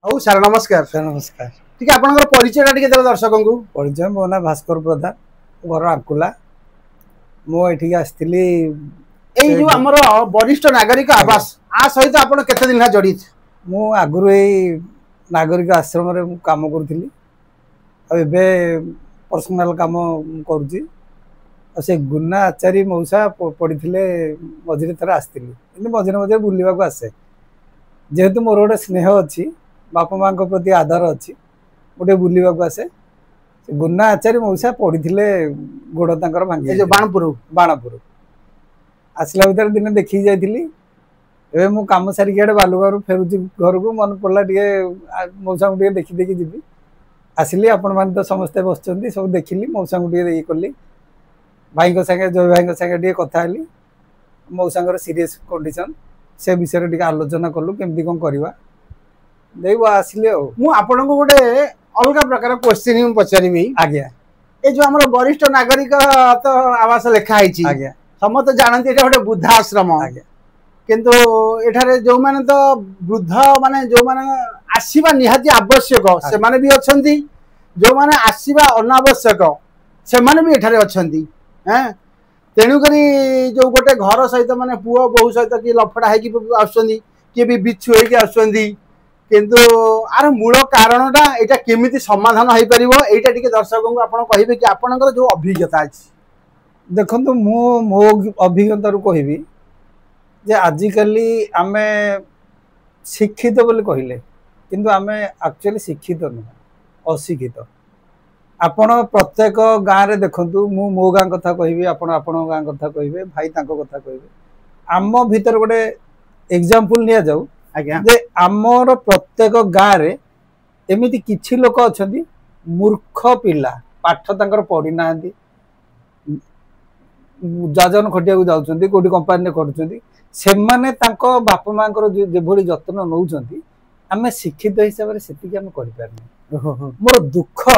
हौ सार नमस्कार। सर नमस्कार। ठीक आपन परिचय टी दर्शक को परिचय मो ना भास्कर प्रधान घर आकुला मुझे आसती जो आमर वरिष्ठ नागरिक आवास आ सहित आपन केते दिन जड़ित मु आगुरी नागरिक आश्रम रे काम करूली पर्सनाल काम करुच्ची से गुना आचारी मौसा पड़ी मझे थर आसती मझे मझे बुलवाक आसे जेहेतु मोर गोटे स्नेह अच्छी बापा माँ प्रति आदर अच्छी गोटे बुलवाक आसे गुना आचारी मौसा पड़ी गोड़ तर भांगी बाणपुर बाणपुर आसला भर दिन देखी जाइली ए मु कम सारिक बालुगार फेरुची घर को मन पड़ा टे मौसा को देखी देखी जी आसली आपण मैंने तो समस्ते बस सब देखिली मौसा को ये कली भाई सागे जय भाई सागे कथा मौसा सीरीयस कंडीशन से विषय टे आलोचना कलु केमती कौन करवा आसिले आपन को गोटे अलग प्रकार क्वेश्चन पचारि आज्ञा ये जो आम वरिष्ठ नागरिक तो आवास लिखाई आज्ञा समस्त जानते गोटे वृद्धाश्रम आज्ञा किंतु एठारे जो माने तो वृद्ध माने जो माने आसीबा निहाती आवश्यक से माने भी अछंती जो माने आसीबा अनावश्यक से माने भी एठारे अछंती हैं तेणु करी जो गोटे घर सहित माने पुओ बहु सहित कि लफड़ा है कि आछंती कि भी बिछु है कि आछंती किंतु आर मूल कारणटा एटा केमिति समाधान होई परिबो एटा टिके दर्शकों को आपण कहिबे कि आपनकर जो अभिज्ञता अछि देखो मो अभिज्ञता कहबी जे आजिकली आमे शिक्षित बोले कहले किंतु आमे एक्चुअली शिक्षित नुह अशिक्षित आपण प्रत्येक गाँव रे देखंतु मु मो गाँ कथा कहबी आपण आपण गाँ कथा कहबे भाई तांको कथा कहबे आम भीतर गोटे एग्जांपल निया जाऊ आज्ञा जे आमर प्रत्येक गाँव रे एमिति किछि लोक अछंती मूर्ख पिला पाठ तांकर पढ़ी नांती जाजन खटिया को जाउछंती कोठी कंपनी करूछंती सेमाने तांको बापा माँ जेभली जत्न नौछंती आमे शिक्षित हिसाब से सेतिकी आमे करि पारनी मोर दुख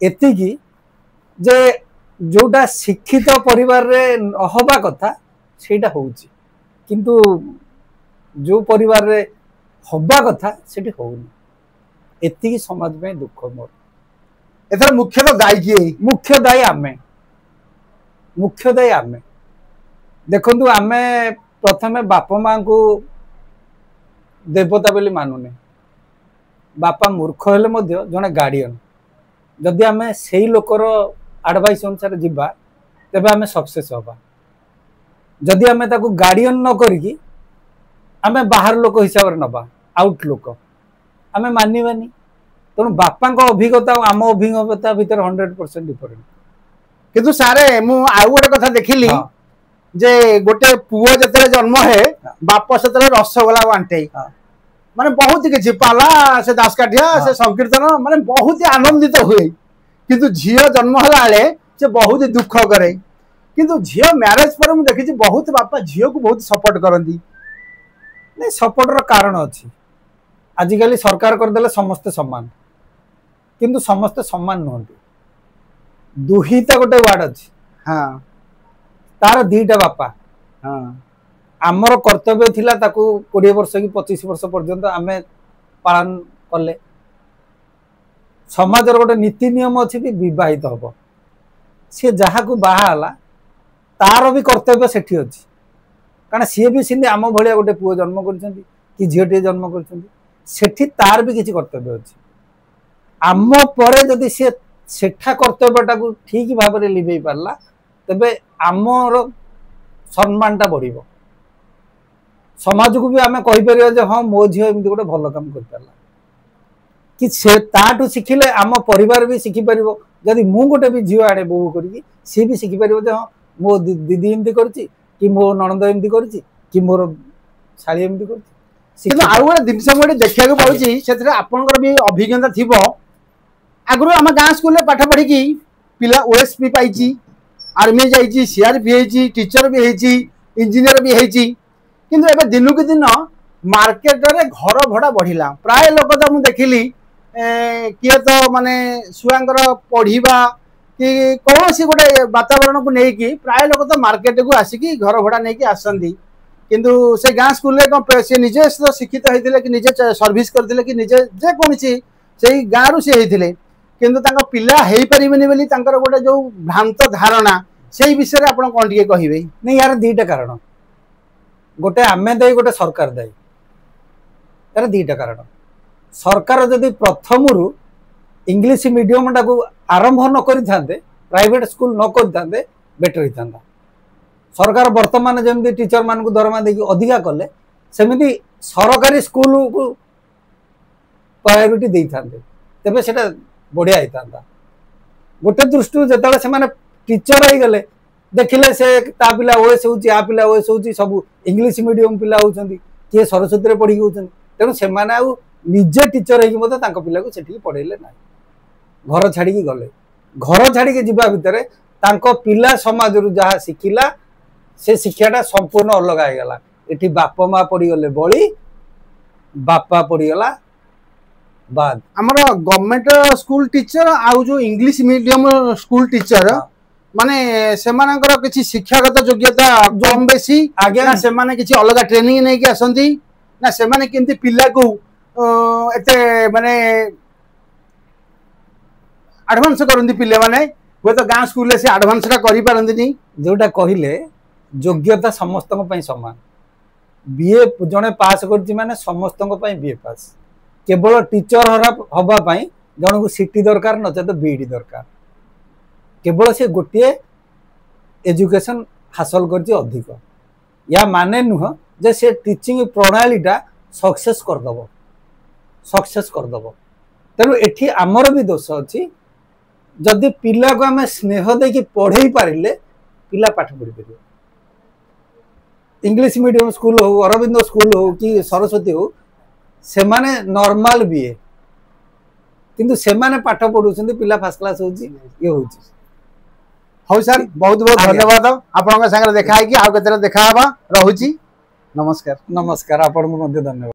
एतिकी जे जोटा शिक्षित परिवार रे हवा कथा सेटा होउची किंतु जो परिवार रे हवा कथा सेठी होउनी एतिकी समाज में दुख मोर एथर मुख्यतः दायी किए मुख्य दायी आमे मुख्यतः आमे देखु आमे प्रथमे बापा माँ को देवता बोली मानुने बापा मूर्ख हेले मध्य जने गार्डियन जदि आमे सेही लोकर एडवाइस अनुसार जीवा तेबे आमे सक्सेस होबा जदि आमे ताको गार्डियन न करिकी आमे बाहर लोक हिसाब से नबा आउट लोक आमे मानिबानी तेणु बापा अभिज्ञता और आम अभिज्ञता भीतर 100% डिफरेंट किंतु सारे मु आउ गोटे कथा देखिली जे गोटे पुओ जते जन्म है बाप से रसगोला बांटे माने बहुत किछि पाला से दासकाठिया से संकीर्तन माने बहुत आनंदित हुए किंतु झियो जन्म हला ले से बहुत दुख करे किंतु झियो मैरिज पर मु देखि बहुत बापा झियो को बहुत सपोर्ट करंदी नहीं सपोर्ट रो कारण अछि आजिकली सरकार कर देले समस्त समान किंतु समस्त समान नहंती दुहिता गोटे वार्ड अच्छी हाँ तार दीटा बापा हाँ आमर कर्तव्य थिला ताकू 20 वर्ष कि 25 वर्ष पर्यंत आमे पालन कले समाज गोटे नीति नियम अच्छी भी बहित हम सी जहाँ को बाहाला तार भी कर्तव्य सेठी अच्छी कारण सी भी सिंधी आम भाया गोटे पुओ जन्म कर झीटे जन्म कर तार भी किसी कर्तव्य अच्छी आम पर जदि सी सेठा कर्तव्यटा को ठीक भाव में लिभे पारला तेबे आमर सम्मानटा बढ़ समाज को भी आम कहीपर हाँ मो झी एमती गोटे भल काम कर पारला कि से ताठू शिखिले आम परिवार भी शिखिपर जदि मु गोटे भी झील आने बोहू करी सी भी शिखिपर हाँ मो दीदी एमती करची कि मो नणंद एमती करची कि मोर शाली एमती करची आउ गोटे जिनस मुझे देखा पाऊँ से आपंकर भी अभिज्ञता थी आगु आम गाँ स्कूल पाठ पढ़ी पिला ओएसपी पाई आर्मी जाइए सीआरपी टीचर भी है इंजीनियर भी है किंतु एबे दिनू के दिन मार्केट रे घर भड़ा बढ़िला प्राय लोक तो मुझे देखिली किए तो माने छुआंकर पढ़िबा कि कौन सी गोटे वातावरण को लेकिन प्राय लोक तो मार्केट को आसिकी घर भड़ा नहीं आसती किंतु से गाँ स्कूल से निजे शिक्षित होते कि निजे सर्विस करते कि निजे जेकोसी से गाँ रु सी होते किंतु पिला हो पारे बोली गोटे जो भ्रांत धारणा से विषय आप कौन टे कहे नहीं यार दीटा कारण गोटे आमे दायी गोटे सरकार दायी यार दीटा कारण सरकार जदि प्रथम इंग्लिश मीडियम टाक आरंभ न करते प्राइवेट स्कूल न करते बेटर होता सरकार वर्तमान जमी टीचर मान दरमा देखिए अधिका कले सेमती सरकारी स्कूल को प्रायोरिटी दे था तेरे से बढ़िया होता गोटे दृष्टि जो से टीचर हो गले देखिले से ता पिला ओएस होची आ पिला ओएस होची सब इंग्लिश मीडियम पिला होचंदी किए सरस्वती रे पढ़ी होचंदी तेणु से निजे टीचर होगी मत पिला को सेठी पढ़ेले ना घर छाड़ी गले घर छाड़ी जीवा भितर पिला समाज रु जहाँ शिखिला से शिक्षाटा संपूर्ण अलग होगला ये बापा माँ पड़गले बड़ी बापा पड़गला बाद आमर गवर्नमेंट स्कूल टीचर आउ जो इंग्लिश मीडियम स्कूल टीचर माने सेमानकर किछि शिक्षागत योग्यता कम बेसी आगे ना सेमाने किछि अलग ट्रेनिंग नै कि आसंती ना सेमाने केंति पिल्ला को एते माने एडवांस करंती पिल्ले माने वो तो गां स्कूल से एडवांस रा करि पारंती नि जोटा कहिले योग्यता समस्त समान बीए जने पास करछि माने समस्त बीए पास केवल टीचर हवा जन को सीटी दरकार न तो बीडी दरकार केवल से गोटे एजुकेशन हासिल कर अधिक या माने नुह जे से टीचिंग प्रणालीटा सक्सेस करदब तेणु एठी आमर भी दोष अच्छी जदि पिला को आम स्नेह देकी पढ़े पारे पिला पाठ पढ़ी पार इंग्लिश मीडियम स्कूल हो अरविंद स्कूल हो कि सरस्वती हो से माने नॉर्मल बीए किंतु से माने पाठ पढ़ुछंती पिला फर्स्ट क्लास होची ये होची हौ सर बहुत बहुत धन्यवाद आपन संगे देखा है कि आउ केतरा देखा हबा रहूची नमस्कार नमस्कार आपन को मध्य धन्यवाद।